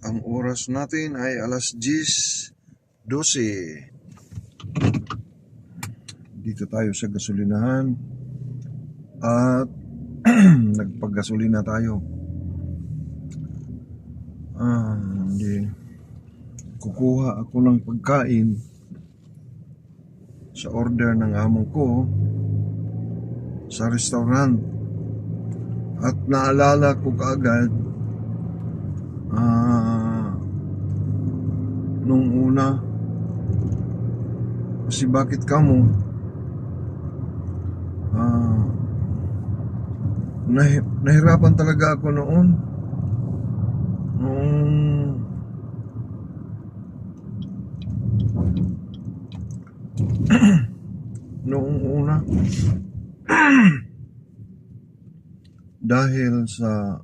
Ang oras natin ay alas 10:12. Dito tayo sa gasolinahan at nagpagasolina tayo. Hindi. Kukuha ako ng pagkain sa order ng amo ko sa restaurant. At naalala ko kaagad nung una, kasi bakit kamo nahirapan talaga ako noon noong una dahil sa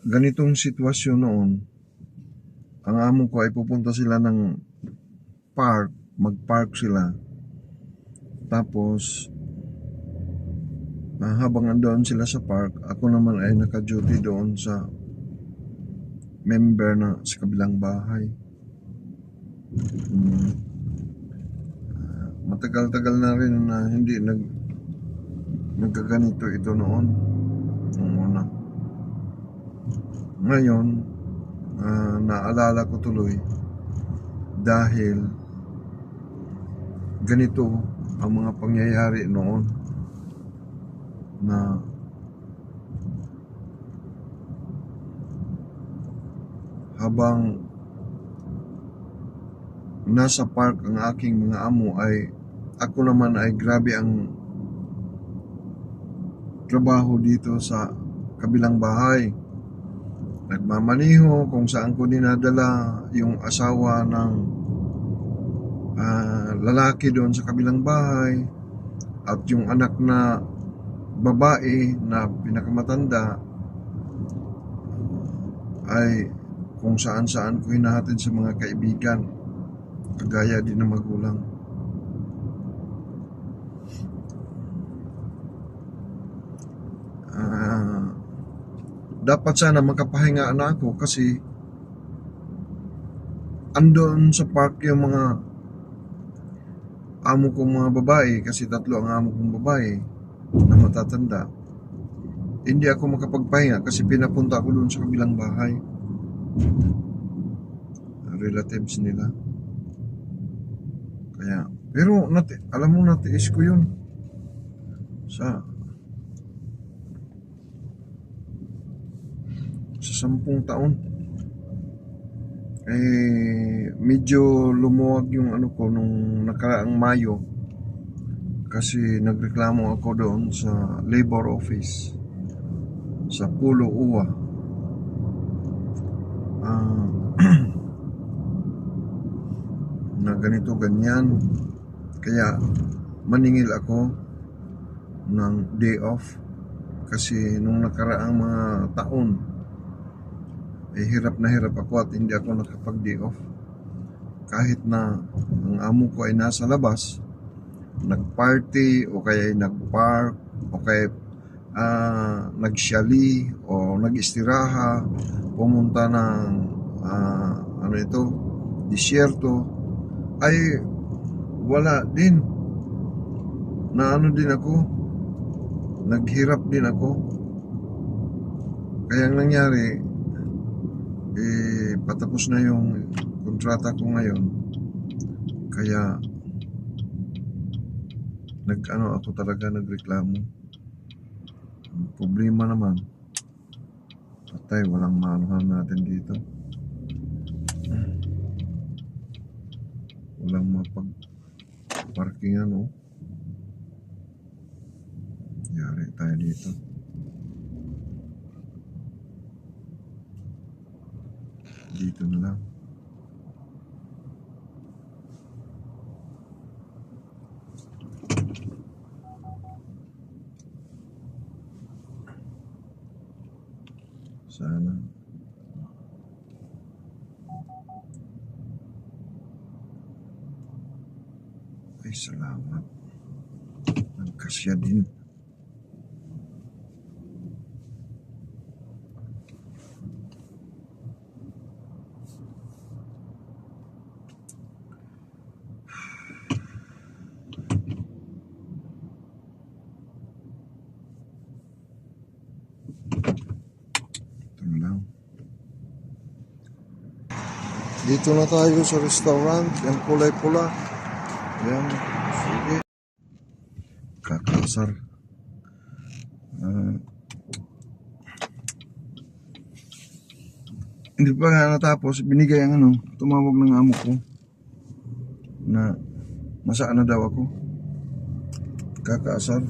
ganitong sitwasyon noon. Ang amo ko ay pupunta sila ng park, mag-park sila. Tapos habang andoon sila sa park, ako naman ay naka-duty doon sa member na sa kabilang bahay. Matagal-tagal na rin na hindi nagkaganito ito noon. Una. Ngayon, naalala ko tuloy dahil ganito ang mga pangyayari noon na habang nasa park ang aking mga amo ay ako naman ay grabe ang trabaho dito sa kabilang bahay. Nagmamaniho kung saan ko dinadala yung asawa ng lalaki doon sa kabilang bahay at yung anak na babae na pinakamatanda ay kung saan-saan ko hinahatid sa mga kaibigan, kagaya din ng magulang. Dapat sana makapahinga na ako kasi andon sa park yung mga amo kong mga babae, kasi tatlo ang amo kong babae na matatanda. Hindi ako makapagpahinga kasi pinapunta ako doon sa kabilang bahay, relatives nila. Kaya, pero alam mo, natiis ko yun sa 10 taon. Medyo lumuwag yung ano ko nung nakaraang Mayo kasi nagreklamo ako doon sa labor office sa Pulo Uwa. Na ganito ganyan, kaya maningil ako ng day off kasi nung nakaraang mga taon hirap na hirap ako at hindi ako nakapag-day off. Kahit na ang amo ko ay nasa labas, nag-party o kaya nag-park o kaya nag-shali o nag-istiraha, pumunta ng disyerto, ay wala din. Na din ako, naghirap din ako. Kaya ang nangyari, patapos na yung kontrata ko ngayon. Kaya ako talaga nagreklamo. Ang problema naman, patay, walang maanuhan natin dito. Walang mapag-parkingan, yari tayo dito. Dito na lang. Sana ay salamat, nagkasya din. Dito na tayo sa restaurant. Yan kulay pula. Yan. Sige. Kakasar. Hindi pa nga natapos. Binigay ang ano. Tumawag ng amo ko. Na nasaan na daw ako. Kakaasar.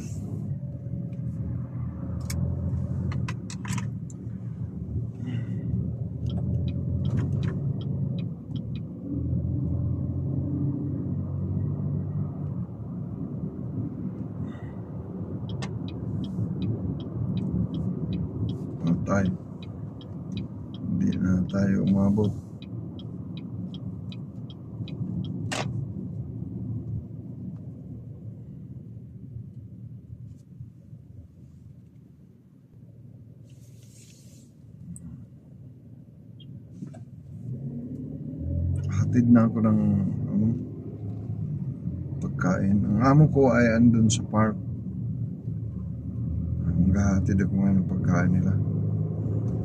Patay. Hindi na tayo umabot. Hatid na ako ng ano, pagkain. Ang amo ko ay andun sa park. Naghahatid ako ngayon ng pagkain nila.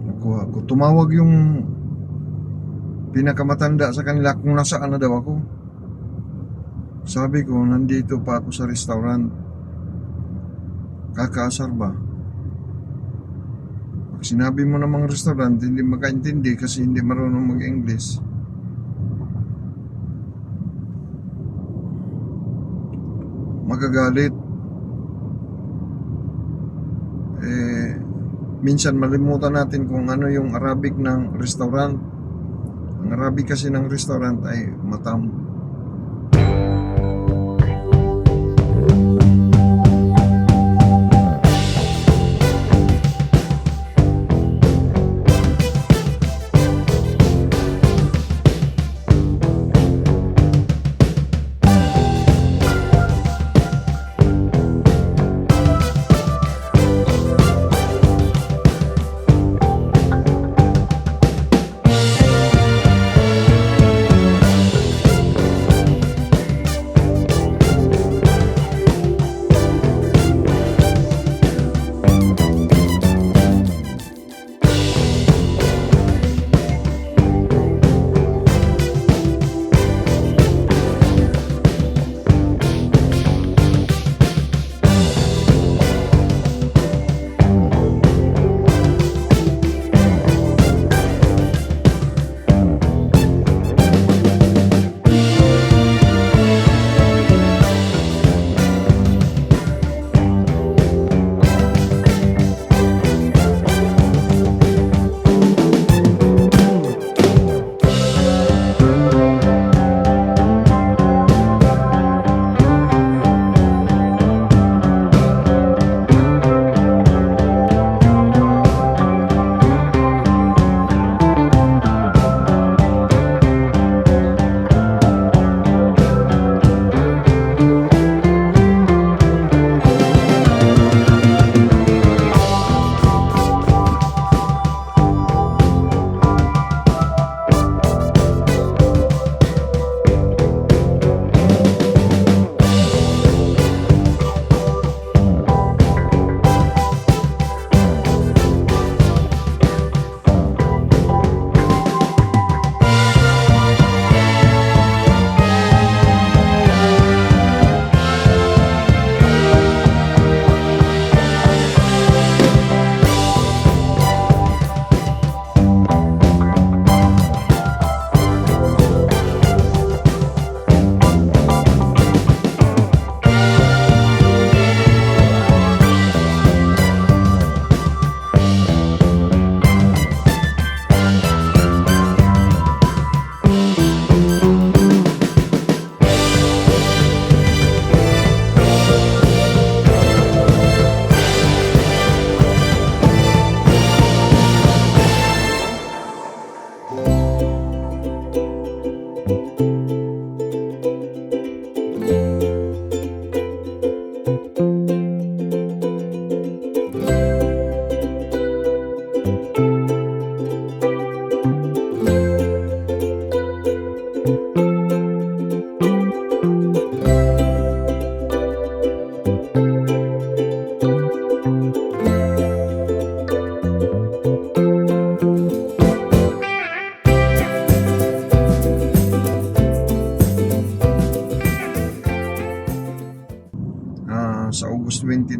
Nakuha ko. Tumawag yung pinakamatanda sa kanila kung nasaan na daw ako. Sabi ko, nandito pa ako sa restaurant. Kakaasar ba? Pag sinabi mo namang restaurant, hindi makaintindi kasi hindi marunong mag-English. Magagalit. Minsan malimutan natin kung ano yung Arabic ng restaurant. Ang Arabic kasi ng restaurant ay matam.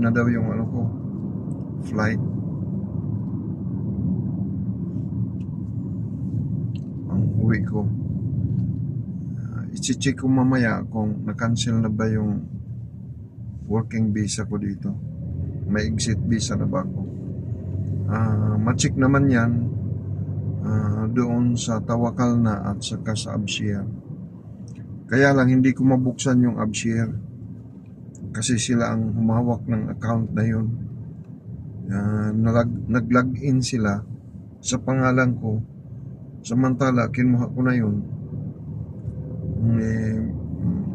na daw yung ano ko, flight. Ang uwi ko. I-check ko mamaya kung na-cancel na ba yung working visa ko dito. May exit visa na ba ako? Ma-check naman yan doon sa Tawakal na at saka sa Abshare. Kaya lang hindi ko mabuksan yung Abshare kasi sila ang humawak ng account na yun. Nag-login sila sa pangalan ko, samantala kinuha ko na yun.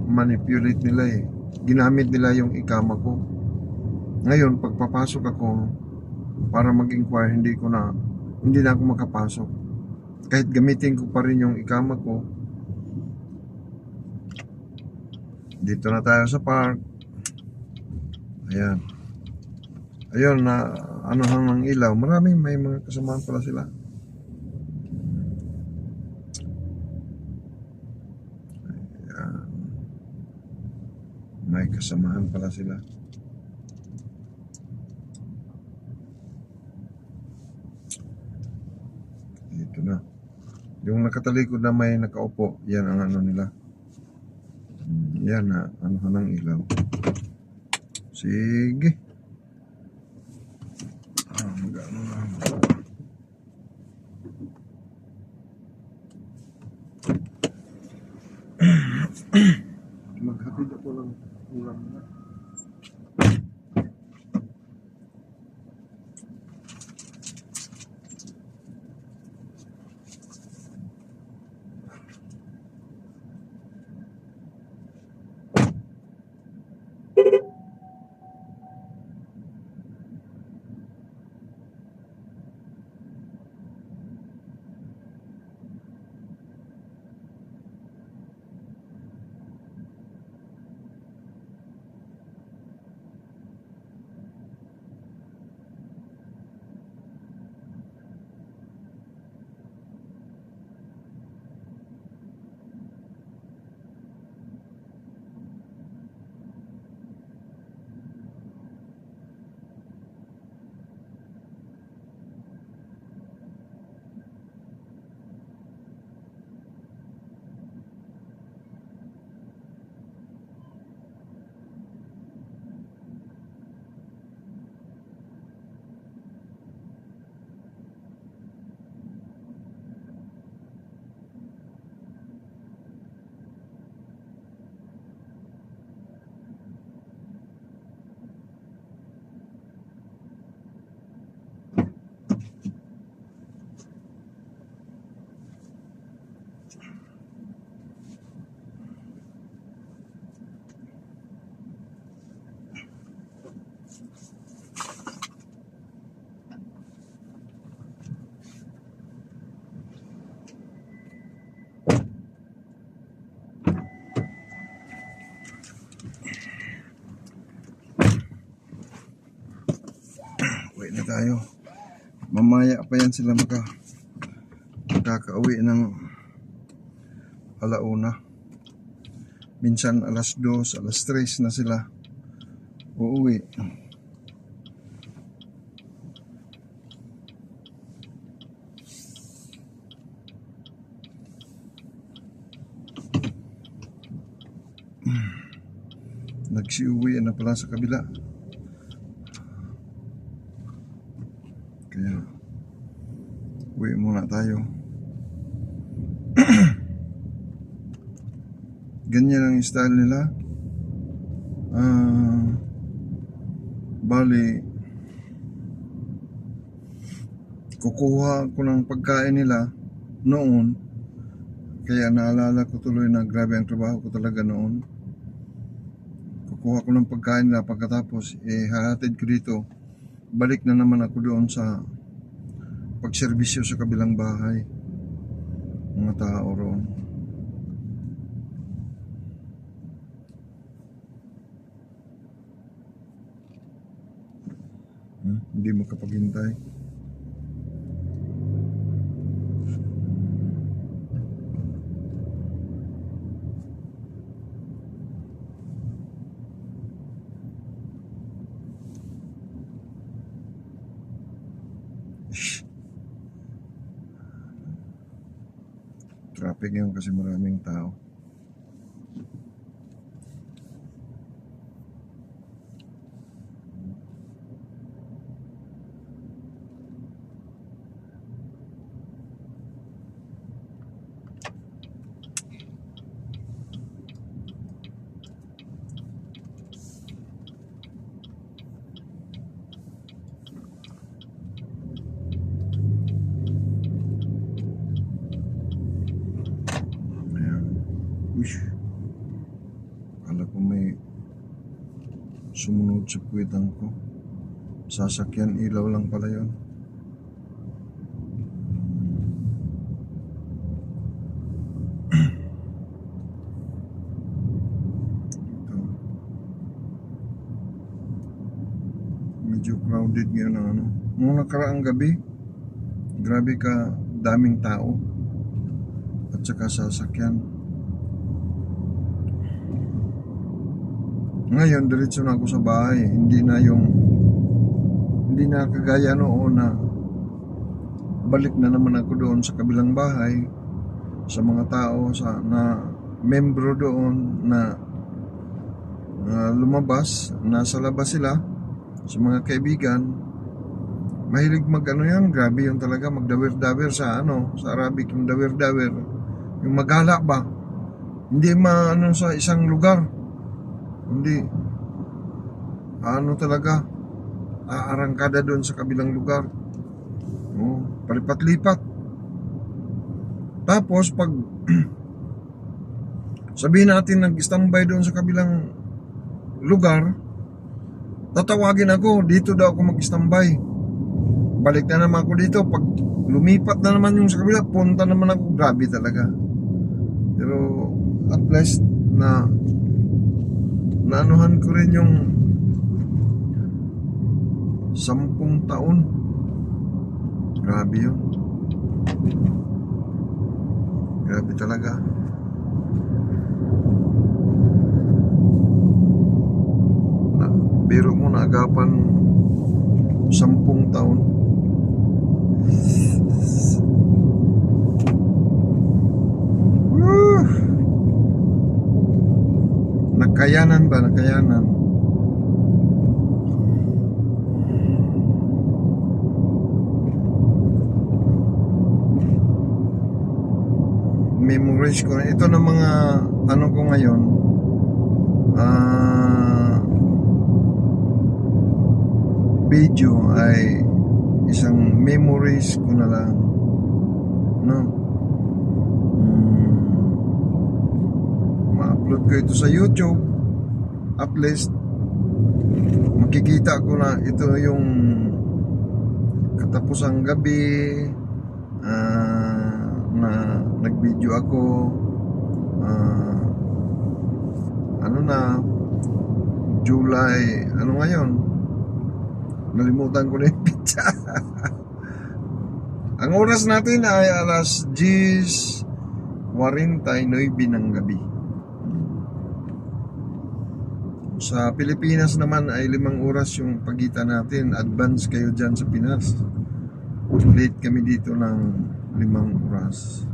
Manipulate nila ginamit nila yung ikama ko. Ngayon pagpapasok ako para mag-inquire, hindi na ako makapasok kahit gamitin ko pa rin yung ikama ko. Dito na tayo sa park. Ayun na anuhan ng ilaw. May mga kasamahan pala sila. May kasamahan pala sila. Dito na. Yung nakatalikod na may nakaupo, yan ang ano nila. Yan na, anuhan ng ilaw. Sige. Mag-ano na. Maghatid ako ng ulam na. Uwi na tayo. Mamaya pa yan sila makakauwi ng alauna. Minsan alas 2, alas 3 na sila uuwi. Nagsiuwi na pala sa kabila. Kaya uwi muna tayo. Ganyan ang style nila. Bali, kukuha ko ng pagkain nila noon. Kaya naalala ko tuloy na grabe ang trabaho ko talaga noon. Kukuha ko ng pagkain nila, pagkatapos hahatid ko dito. Balik na naman ako doon sa pagserbisyo sa kabilang bahay. Mga tao roon. Hindi makapaghintay. Traffic ngayon kasi maraming tao. Ayan. Uy, akala ko may sumunod sa puwitan ko. Sasakyan, ilaw lang pala yun. Ito. Medyo crowded ngayon ang ano. Nung nakaraang gabi, grabe ka daming tao at saka sasakyan. Ngayon, diretso na ako sa bahay. Hindi na kagaya noon na balik na naman ako doon sa kabilang bahay sa mga tao na membro doon na lumabas, nasa labas sila sa mga kaibigan. Mahilig yan, grabe yun talaga, magdawir-dawir sa Arabic, yung dawir-dawir, yung magala ba, hindi sa isang lugar, hindi, talaga, aarangkada doon sa kabilang lugar, palipat-lipat. Tapos pag sabihin natin nag-standby doon sa kabilang lugar, tatawagin ako, dito daw ako mag-standby. Balik na naman ako dito. Pag lumipat na naman yung sa kabila, punta naman ako. Grabe talaga. Pero at least naanuhan ko rin yung 10 taon. Grabe yun. Grabe talaga. Biro mo na agapan 10 taon. Nakayanan ba? Nakayanan. Memories ko. Ito na mga ko ngayon. Video ay isang memories ko na lang, no? Ma-upload ko ito sa YouTube. At least makikita ko na ito yung katapusang gabi na nag-video ako, July, ngayon, nalimutan ko na yung pizza. Ang oras natin ay alas 10:49 ng gabi. Sa Pilipinas naman ay 5 oras yung pagitan natin. Advance kayo dyan sa Pinas. Late kami dito ng 5 oras.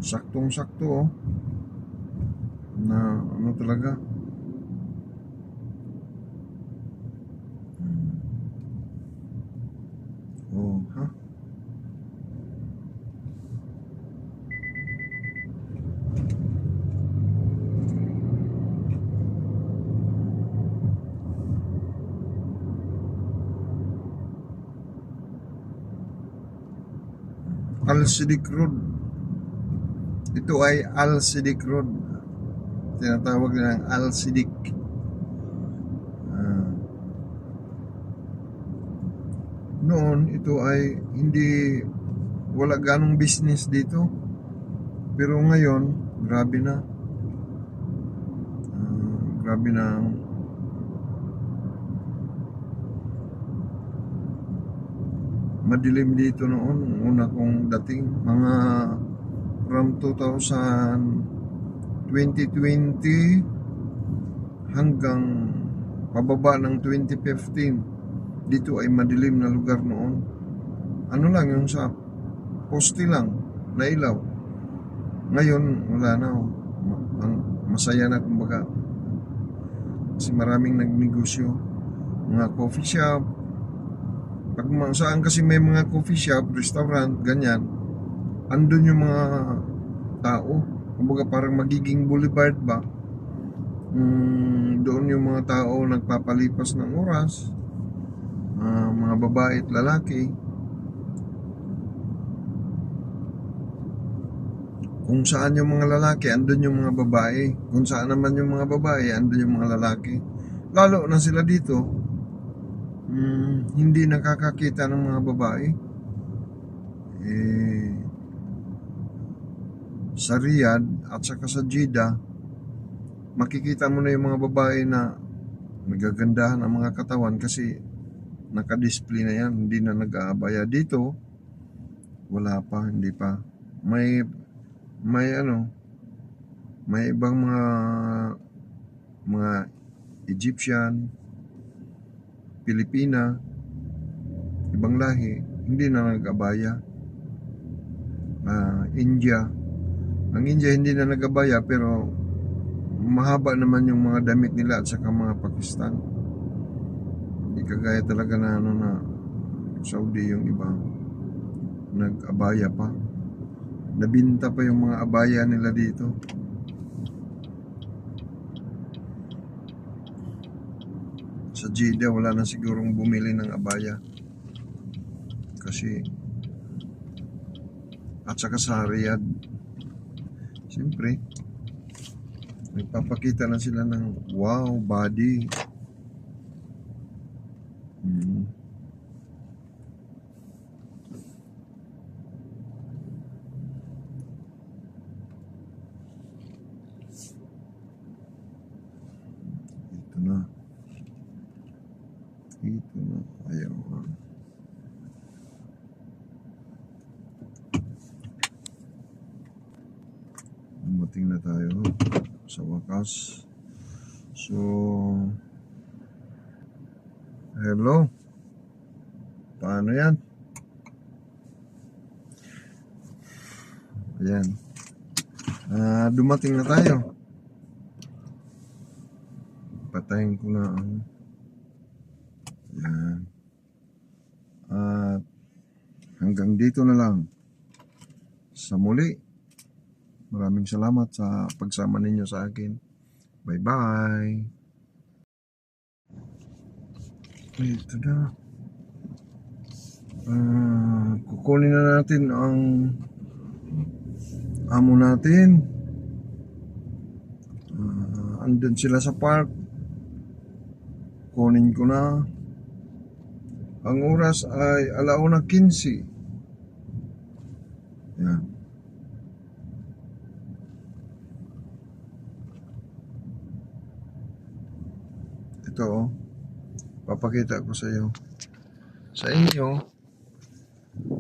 Saktong-sakto, na talaga. Ha? Al-Siddiq Road. Ito ay Al-Siddiq Road. Tinatawag nilang Al-Siddiq. Noon, ito ay wala ganong business dito. Pero ngayon, grabe na. Grabe na. Madilim dito noon, una kong dating, mga from 2020 hanggang pababa ng 2015. Dito ay madilim na lugar noon. Ano lang yung sa poste lang na ilaw. Ngayon, wala na. Masaya na kumbaga. Kasi maraming nagnegosyo. Mga coffee shop. Pag saan kasi may mga coffee shop, restaurant, ganyan, andun yung mga tao. Kumbaga parang magiging boulevard ba? Doon yung mga tao nagpapalipas ng oras. Mga babae at lalaki. Kung saan yung mga lalaki, andun yung mga babae. Kung saan naman yung mga babae, andun yung mga lalaki. Lalo na sila dito, hindi nakakakita ng mga babae. Sa Riyadh at saka sa Jeddah, makikita mo na yung mga babae na nagagandahan ang mga katawan kasi naka-display na yan, hindi na nag-aabaya. Dito, wala pa, hindi pa. May ibang mga Egyptian, Pilipina, ibang lahi, hindi na nag-abaya. India. Ang India hindi na nag-abaya pero mahaba naman yung mga damit nila at saka mga Pakistan. Hindi kagaya talaga na na Saudi yung iba nag-abaya pa. Nabinta pa yung mga abaya nila dito. Sa Jeddah wala na sigurong bumili ng abaya. Kasi at saka sa Riyadh, siyempre nagpapakita na sila ng wow, body. Ito na. Ayaw. Dumating na tayo sa wakas. So, hello. Paano yan? Ayan. Dumating na tayo. Patayin ko na ang yan. At hanggang dito na lang. Sa muli, maraming salamat sa pagsama ninyo sa akin. Bye-bye. Ito na. Kukunin na natin ang amo natin. Andun sila sa park. Kunin ko na. Ang oras ay 1:15. Yan. Ito oh. Papakita ko sa iyo. Sa inyo,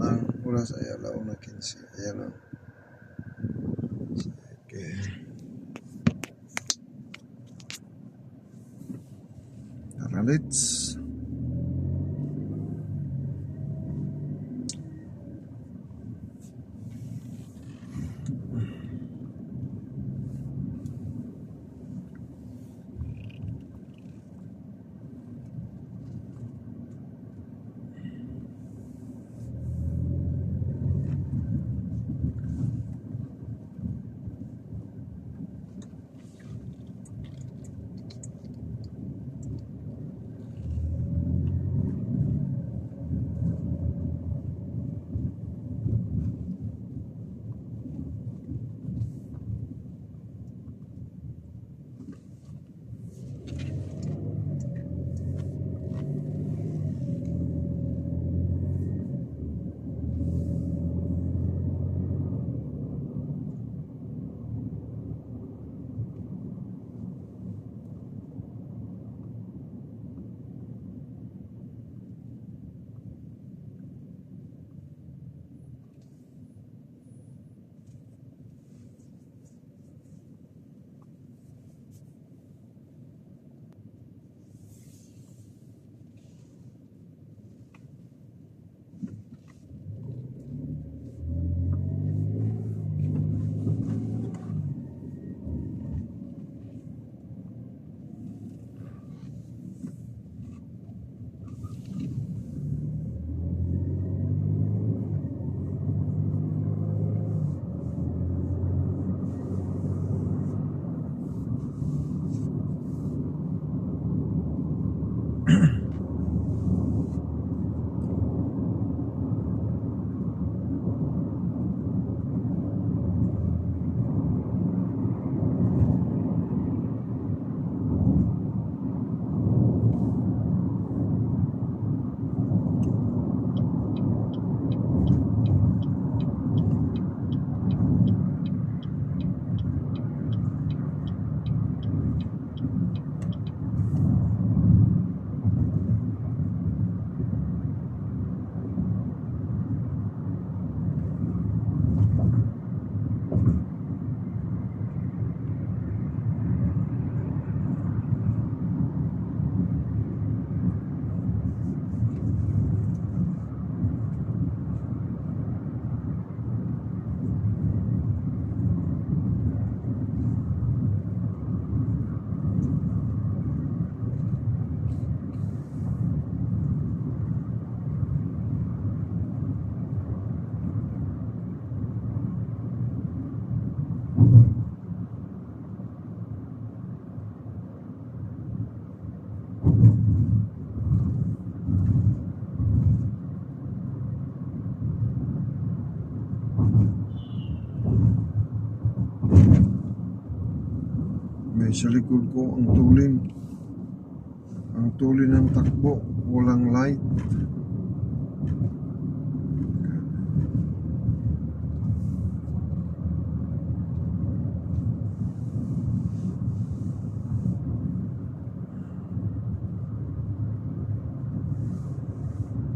ang oras ay 1:15. Ayan oh. Okay. Tara, let's. Sa likod ko, ang tulin. Ang tulin ng takbo. Walang light.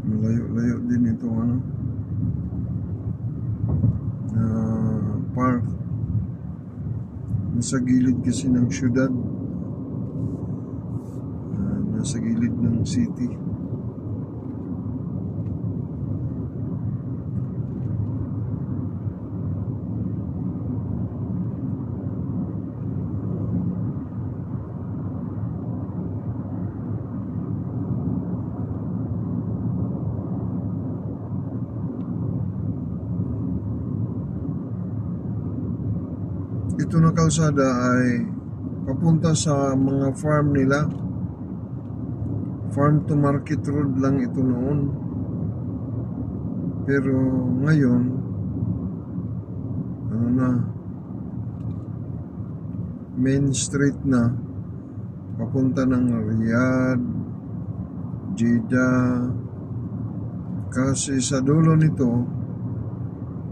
Malayo-layo din itong park. Nasa gilid kasi ng syudad. Nasa gilid ng city. Ito na kalsada ay papunta sa mga farm nila. Farm to market road lang ito noon. Pero ngayon, main street na, papunta ng Riyadh, Jeddah. Kasi sa dulo nito,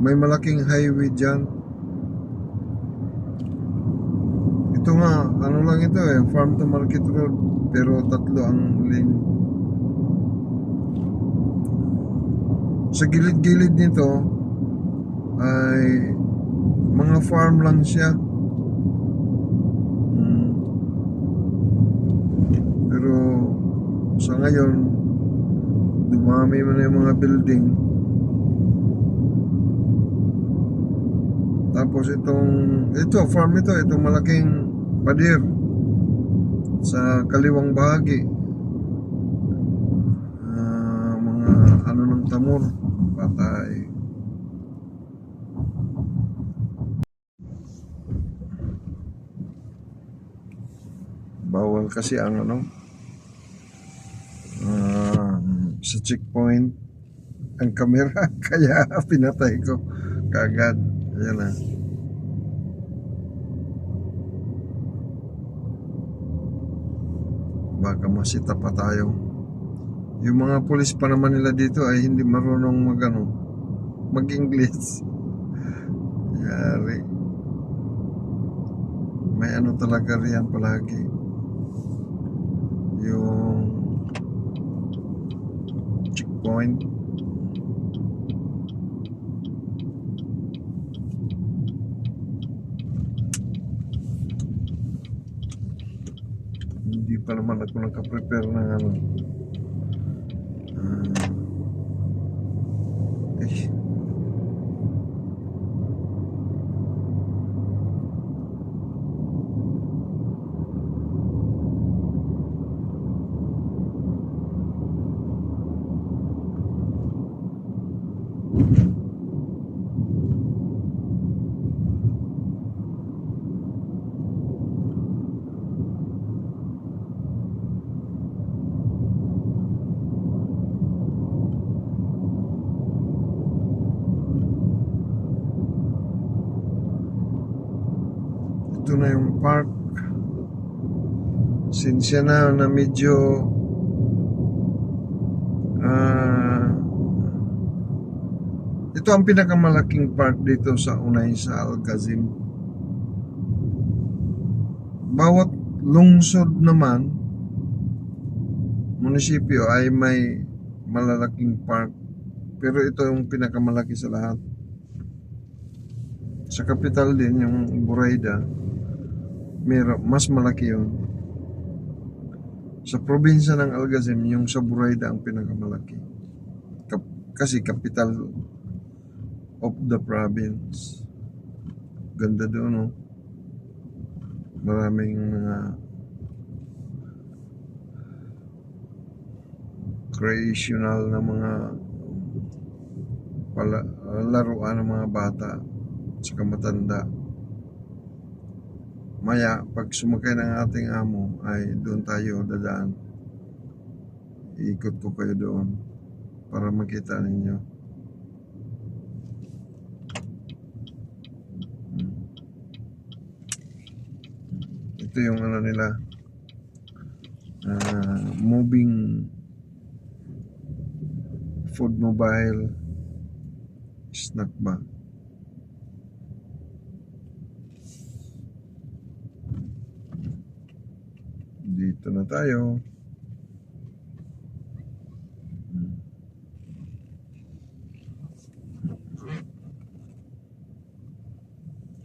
may malaking highway dyan. Ito nga, lang ito farm to market road, pero 3 ang lane. Sa gilid-gilid nito ay mga farm lang siya. Pero sa ngayon, dumami man yung mga building. Tapos ito farm ito, itong malaking pader sa kaliwang bahagi. Mga ng tamor, patay. Bawal kasi ang sa checkpoint ang camera, kaya pinatay ko kagad. Ayan na. Baka masita pa tayo. Yung mga pulis pa naman nila dito ay hindi marunong mag-English. Yari. May talaga riyan palagi. Yung checkpoint. Hindi pa naman ako nakaprepare ng ito na yung park. Sinsya na medyo ito ang pinakamalaking park dito sa Unay sa Alcazim. Bawat lungsod naman, munisipyo ay may malalaking park, pero ito yung pinakamalaki sa lahat. Sa capital din, yung Burayda, mas malaki yun. Sa probinsya ng Alcazim, yung sa Burayda ang pinakamalaki. Kasi capital of the province. Ganda doon, no? Maraming recreational na mga laruan ng mga bata saka matanda. Maya, pag sumakay ng ating amo, ay doon tayo dadaan. Iikot ko kayo doon para makita ninyo. Ito ito yung ano nila, moving food mobile snack ba. Dito na tayo.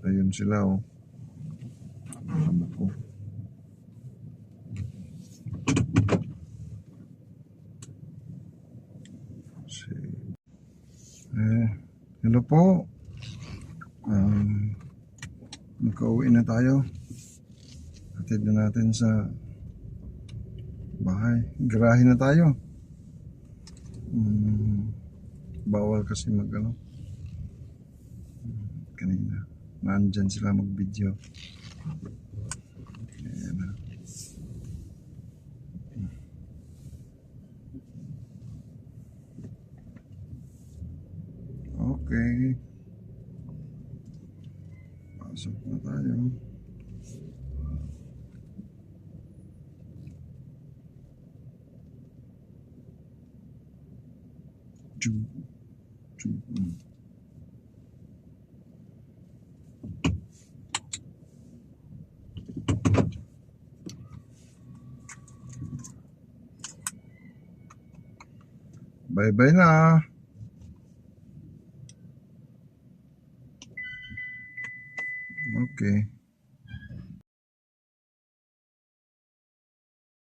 Ayun sila, oh. Ano ko. Hello po. Makauwi na tayo. Hatid na natin sa bahay. Garahe na tayo. Bawal kasi mag-ano. Kanina. Nandyan sila mag-video. Ayan na. Okay. Pasok na tayo. Chug. Chug. Bye-bye na. Okay.